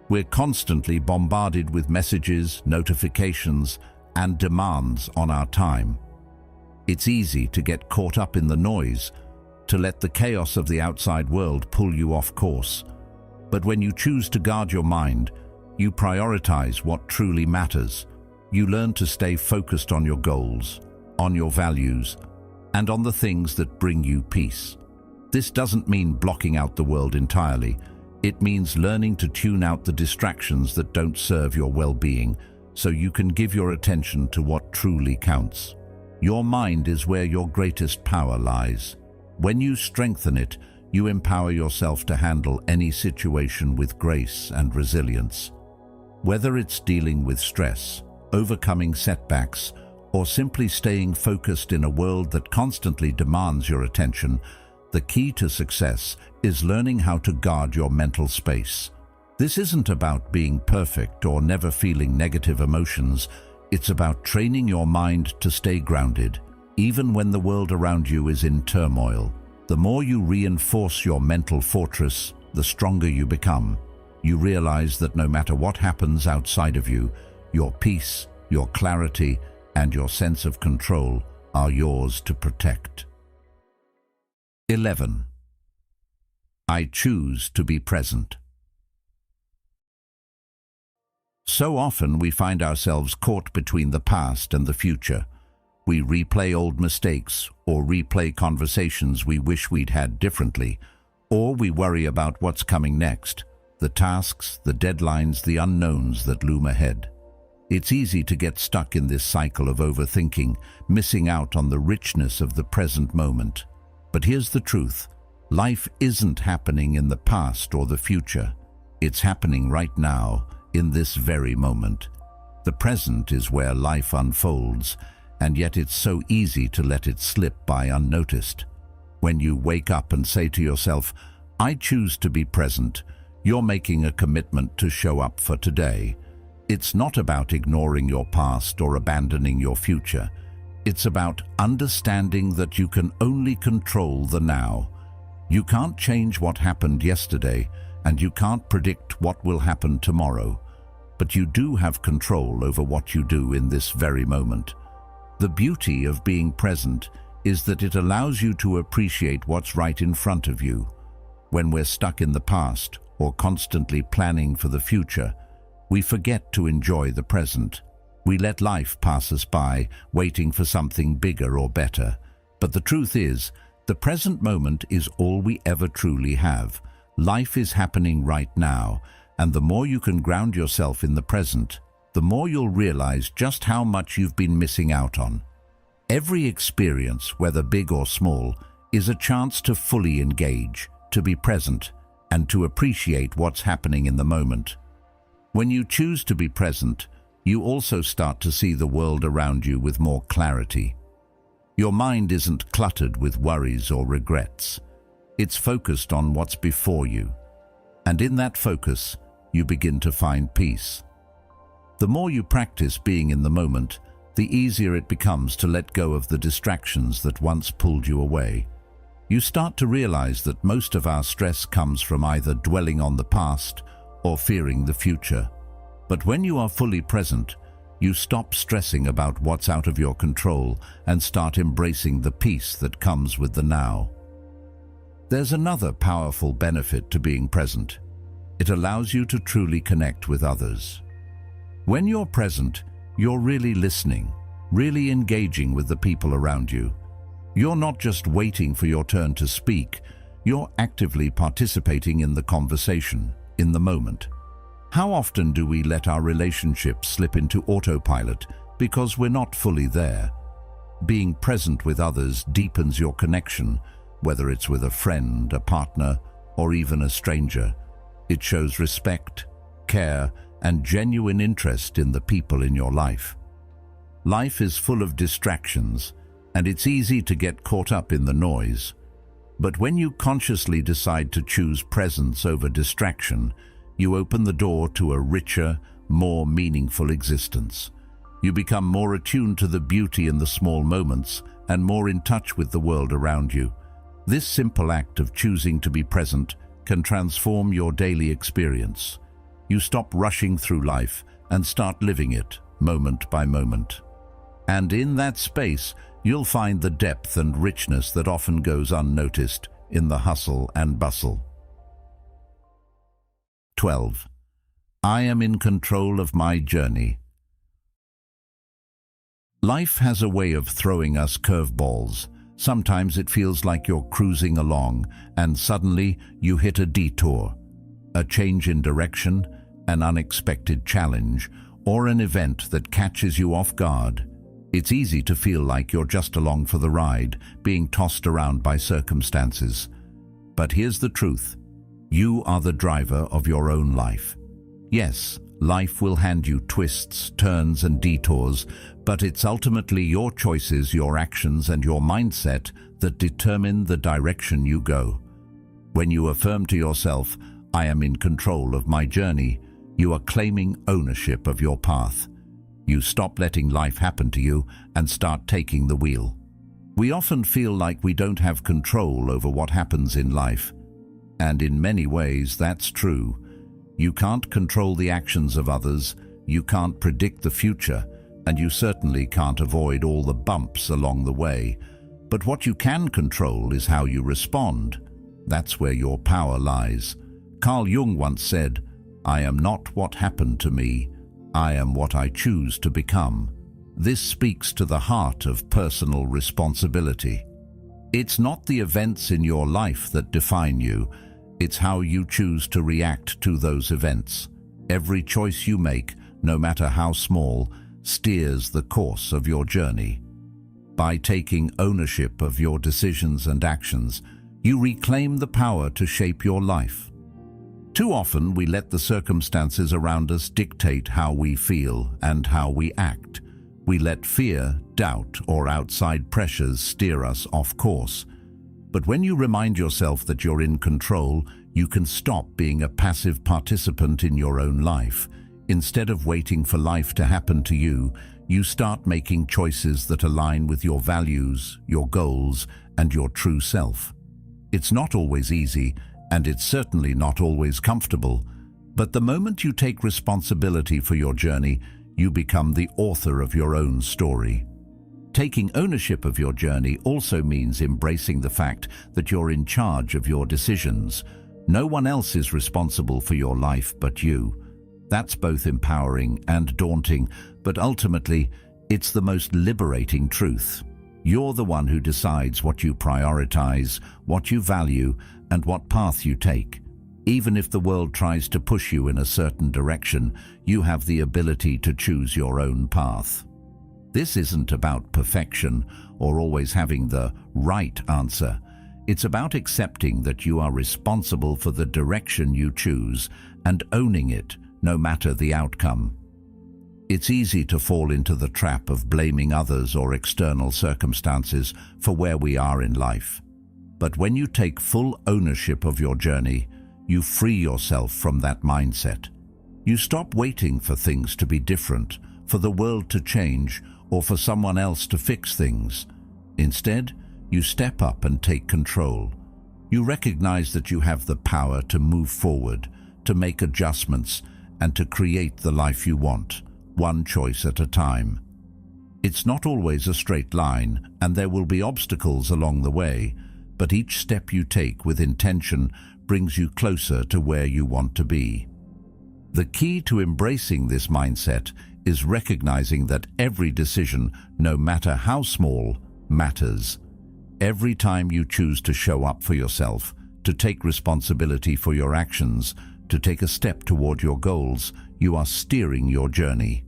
We're constantly bombarded with messages, notifications, and demands on our time. It's easy to get caught up in the noise, to let the chaos of the outside world pull you off course. But when you choose to guard your mind, you prioritize what truly matters. You learn to stay focused on your goals, on your values, and on the things that bring you peace. This doesn't mean blocking out the world entirely. It means learning to tune out the distractions that don't serve your well-being, so you can give your attention to what truly counts. Your mind is where your greatest power lies. When you strengthen it, you empower yourself to handle any situation with grace and resilience. Whether it's dealing with stress, overcoming setbacks, or simply staying focused in a world that constantly demands your attention, the key to success is learning how to guard your mental space. This isn't about being perfect or never feeling negative emotions. It's about training your mind to stay grounded, even when the world around you is in turmoil. The more you reinforce your mental fortress, the stronger you become. You realize that no matter what happens outside of you, your peace, your clarity, and your sense of control are yours to protect. 11. I choose to be present. So often we find ourselves caught between the past and the future. We replay old mistakes or replay conversations we wish we'd had differently, or we worry about what's coming next, the tasks, the deadlines, the unknowns that loom ahead. It's easy to get stuck in this cycle of overthinking, missing out on the richness of the present moment. But here's the truth. Life isn't happening in the past or the future. It's happening right now, in this very moment. The present is where life unfolds, and yet it's so easy to let it slip by unnoticed. When you wake up and say to yourself, "I choose to be present," you're making a commitment to show up for today. It's not about ignoring your past or abandoning your future. It's about understanding that you can only control the now. You can't change what happened yesterday, and you can't predict what will happen tomorrow. But you do have control over what you do in this very moment. The beauty of being present is that it allows you to appreciate what's right in front of you. When we're stuck in the past or constantly planning for the future, we forget to enjoy the present. We let life pass us by, waiting for something bigger or better. But the truth is, the present moment is all we ever truly have. Life is happening right now, and the more you can ground yourself in the present, the more you'll realize just how much you've been missing out on. Every experience, whether big or small, is a chance to fully engage, to be present, and to appreciate what's happening in the moment. When you choose to be present, you also start to see the world around you with more clarity. Your mind isn't cluttered with worries or regrets. It's focused on what's before you. And in that focus, you begin to find peace. The more you practice being in the moment, the easier it becomes to let go of the distractions that once pulled you away. You start to realize that most of our stress comes from either dwelling on the past or fearing the future. But when you are fully present, you stop stressing about what's out of your control and start embracing the peace that comes with the now. There's another powerful benefit to being present. It allows you to truly connect with others. When you're present, you're really listening, really engaging with the people around you. You're not just waiting for your turn to speak, you're actively participating in the conversation, in the moment. How often do we let our relationships slip into autopilot because we're not fully there? Being present with others deepens your connection, whether it's with a friend, a partner, or even a stranger. It shows respect, care, and genuine interest in the people in your life. Life is full of distractions, and it's easy to get caught up in the noise. But when you consciously decide to choose presence over distraction, you open the door to a richer, more meaningful existence. You become more attuned to the beauty in the small moments and more in touch with the world around you. This simple act of choosing to be present can transform your daily experience. You stop rushing through life and start living it, moment by moment. And in that space, you'll find the depth and richness that often goes unnoticed in the hustle and bustle. 12. I am in control of my journey. Life has a way of throwing us curveballs. Sometimes it feels like you're cruising along, and suddenly you hit a detour, a change in direction, an unexpected challenge, or an event that catches you off guard. It's easy to feel like you're just along for the ride, being tossed around by circumstances. But here's the truth. You are the driver of your own life. Yes, life will hand you twists, turns, and detours, but it's ultimately your choices, your actions, and your mindset that determine the direction you go. When you affirm to yourself, "I am in control of my journey," you are claiming ownership of your path. You stop letting life happen to you and start taking the wheel. We often feel like we don't have control over what happens in life. And in many ways, that's true. You can't control the actions of others, you can't predict the future, and you certainly can't avoid all the bumps along the way. But what you can control is how you respond. That's where your power lies. Carl Jung once said, "I am not what happened to me, I am what I choose to become." This speaks to the heart of personal responsibility. It's not the events in your life that define you, it's how you choose to react to those events. Every choice you make, no matter how small, steers the course of your journey. By taking ownership of your decisions and actions, you reclaim the power to shape your life. Too often we let the circumstances around us dictate how we feel and how we act. We let fear, doubt, or outside pressures steer us off course. But when you remind yourself that you're in control, you can stop being a passive participant in your own life. Instead of waiting for life to happen to you, you start making choices that align with your values, your goals, and your true self. It's not always easy, and it's certainly not always comfortable, but the moment you take responsibility for your journey, you become the author of your own story. Taking ownership of your journey also means embracing the fact that you're in charge of your decisions. No one else is responsible for your life but you. That's both empowering and daunting, but ultimately, it's the most liberating truth. You're the one who decides what you prioritize, what you value, and what path you take. Even if the world tries to push you in a certain direction, you have the ability to choose your own path. This isn't about perfection or always having the right answer. It's about accepting that you are responsible for the direction you choose and owning it, no matter the outcome. It's easy to fall into the trap of blaming others or external circumstances for where we are in life. But when you take full ownership of your journey, you free yourself from that mindset. You stop waiting for things to be different, for the world to change, or for someone else to fix things. Instead, you step up and take control. You recognize that you have the power to move forward, to make adjustments, and to create the life you want, one choice at a time. It's not always a straight line, and there will be obstacles along the way, but each step you take with intention brings you closer to where you want to be. The key to embracing this mindset is recognizing that every decision, no matter how small, matters. Every time you choose to show up for yourself, to take responsibility for your actions, to take a step toward your goals, you are steering your journey.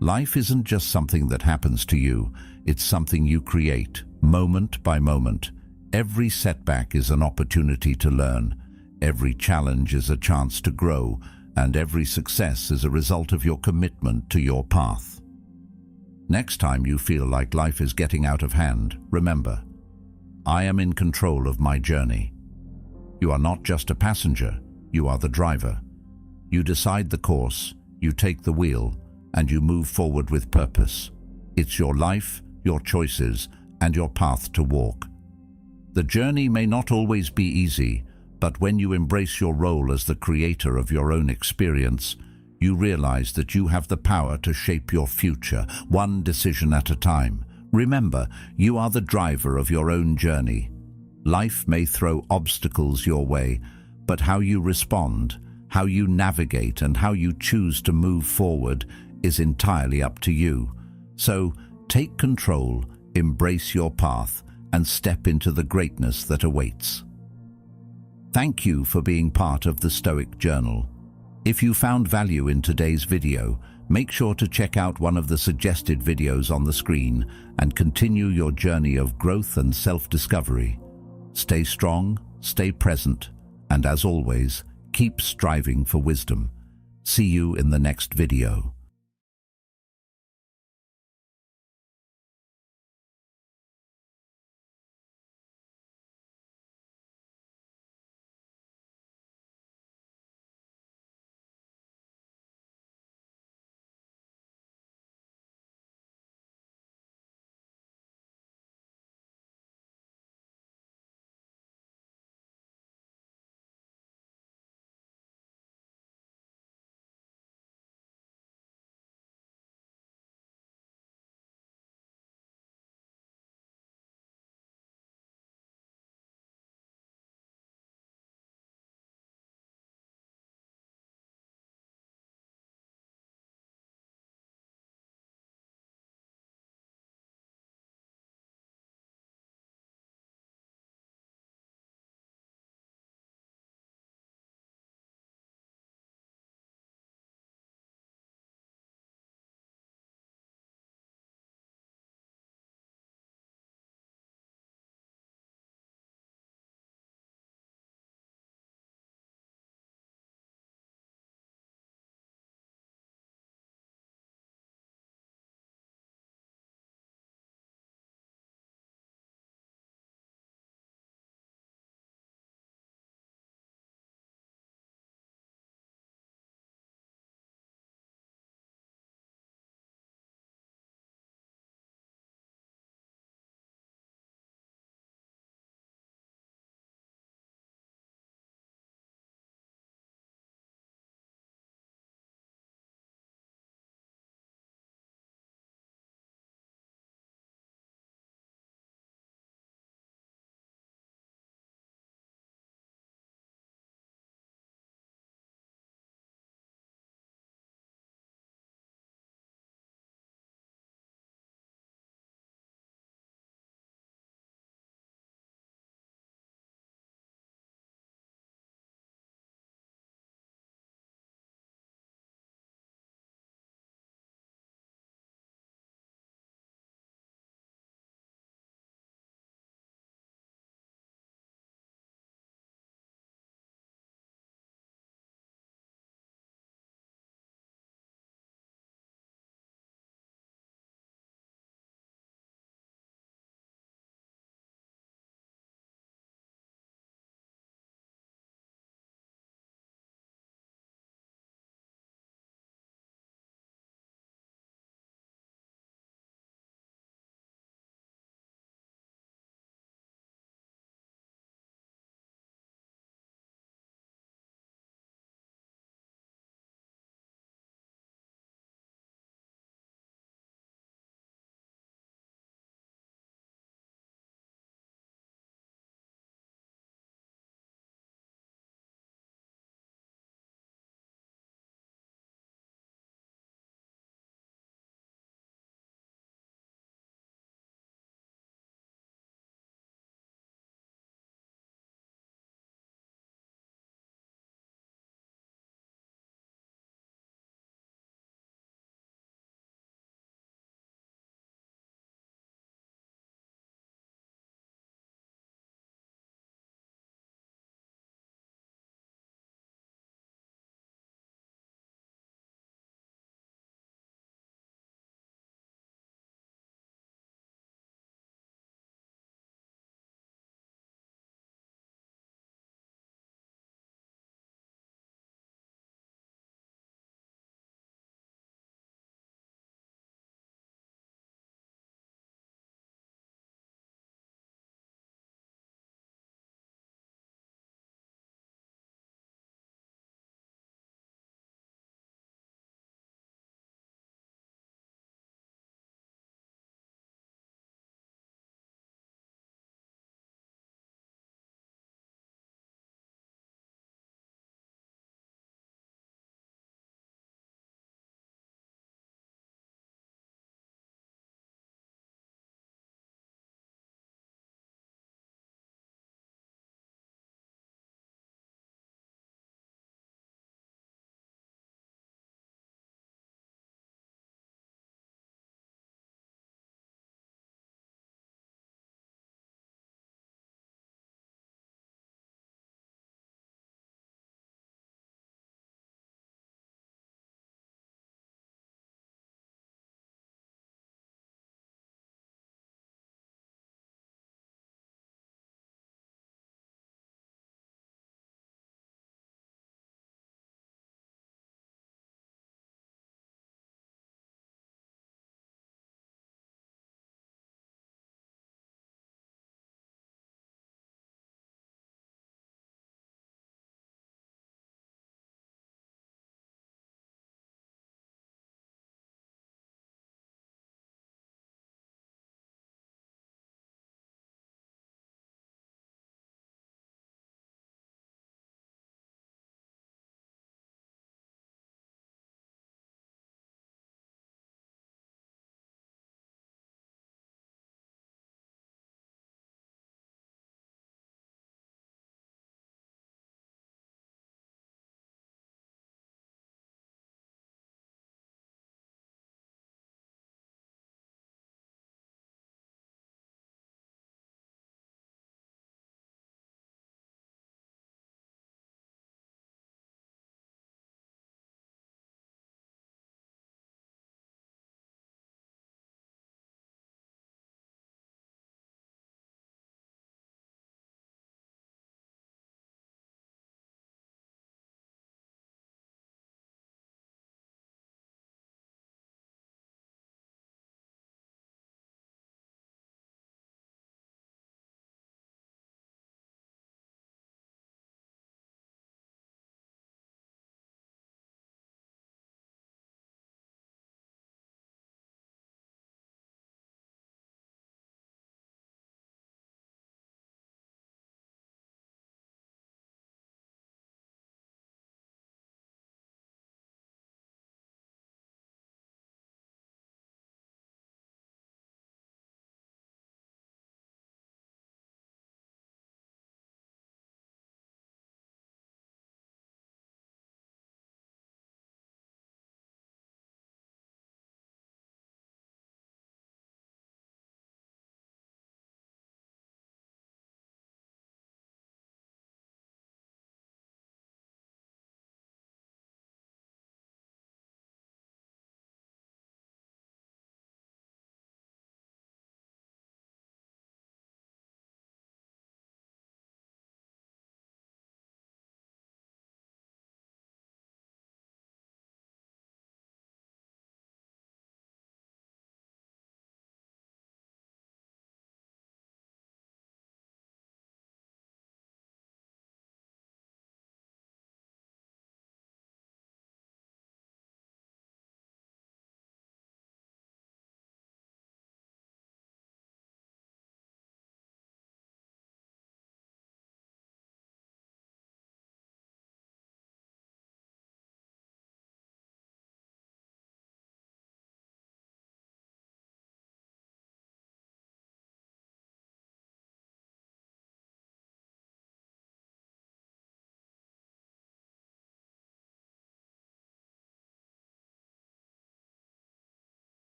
Life isn't just something that happens to you, it's something you create, moment by moment. Every setback is an opportunity to learn, every challenge is a chance to grow, and every success is a result of your commitment to your path. Next time you feel like life is getting out of hand, remember, I am in control of my journey. You are not just a passenger, you are the driver. You decide the course, you take the wheel, and you move forward with purpose. It's your life, your choices, and your path to walk. The journey may not always be easy, but when you embrace your role as the creator of your own experience, you realize that you have the power to shape your future, one decision at a time. Remember, you are the driver of your own journey. Life may throw obstacles your way, but how you respond, how you navigate, and how you choose to move forward is entirely up to you. So, take control, embrace your path, and step into the greatness that awaits. Thank you for being part of the Stoic Journal. If you found value in today's video, Make sure to check out one of the suggested videos on the screen and continue your journey of growth and self-discovery. Stay strong, stay present, and as always, keep striving for wisdom. See you in the next video.